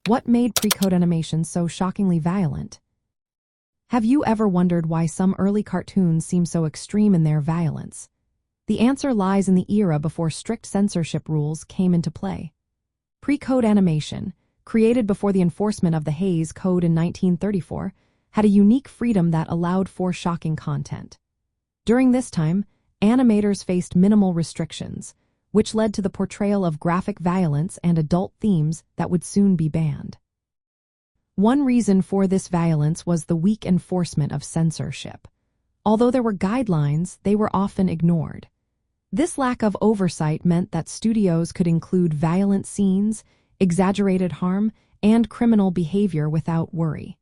What made pre-code animation so shockingly violent? Have you ever wondered why some early cartoons seem so extreme in their violence? The answer lies in the era before strict censorship rules came into play. Pre-code animation, created before the enforcement of the Hays Code in 1934, had a unique freedom that allowed for shocking content. During this time, animators faced minimal restrictions, which led to the portrayal of graphic violence and adult themes that would soon be banned. One reason for this violence was the weak enforcement of censorship. Although there were guidelines, they were often ignored. This lack of oversight meant that studios could include violent scenes, exaggerated harm, and criminal behavior without worry.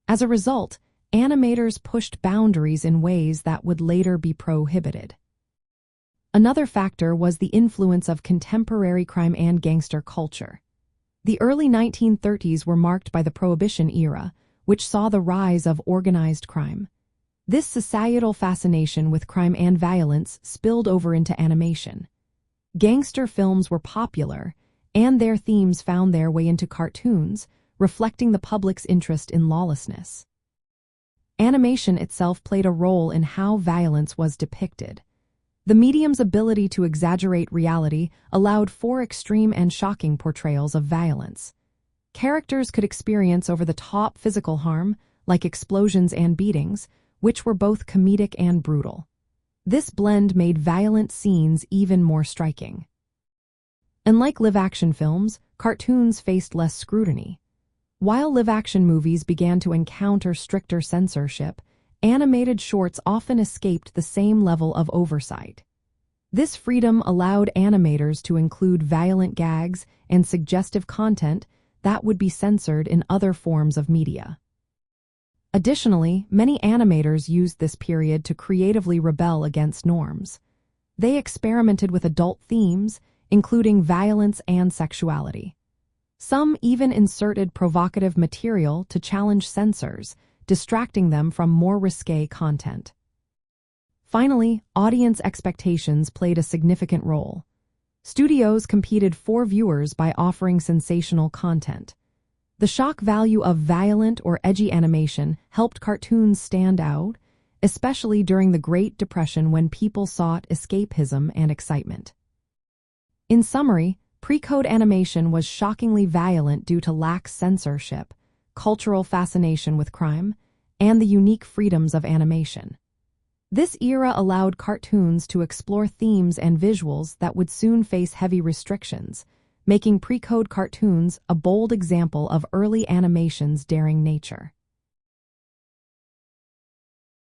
As a result, animators pushed boundaries in ways that would later be prohibited. Another factor was the influence of contemporary crime and gangster culture. The early 1930s were marked by the Prohibition era, which saw the rise of organized crime. This societal fascination with crime and violence spilled over into animation. Gangster films were popular, and their themes found their way into cartoons, reflecting the public's interest in lawlessness. Animation itself played a role in how violence was depicted. The medium's ability to exaggerate reality allowed for extreme and shocking portrayals of violence. Characters could experience over-the-top physical harm, like explosions and beatings, which were both comedic and brutal. This blend made violent scenes even more striking. Unlike live-action films, cartoons faced less scrutiny. While live-action movies began to encounter stricter censorship, animated shorts often escaped the same level of oversight. This freedom allowed animators to include violent gags and suggestive content that would be censored in other forms of media. Additionally, many animators used this period to creatively rebel against norms. They experimented with adult themes, including violence and sexuality. Some even inserted provocative material to challenge censors, distracting them from more risque content. Finally, audience expectations played a significant role. Studios competed for viewers by offering sensational content. The shock value of violent or edgy animation helped cartoons stand out, especially during the Great Depression when people sought escapism and excitement. In summary, pre-code animation was shockingly violent due to lax censorship, cultural fascination with crime, and the unique freedoms of animation. This era allowed cartoons to explore themes and visuals that would soon face heavy restrictions, making pre-code cartoons a bold example of early animation's daring nature.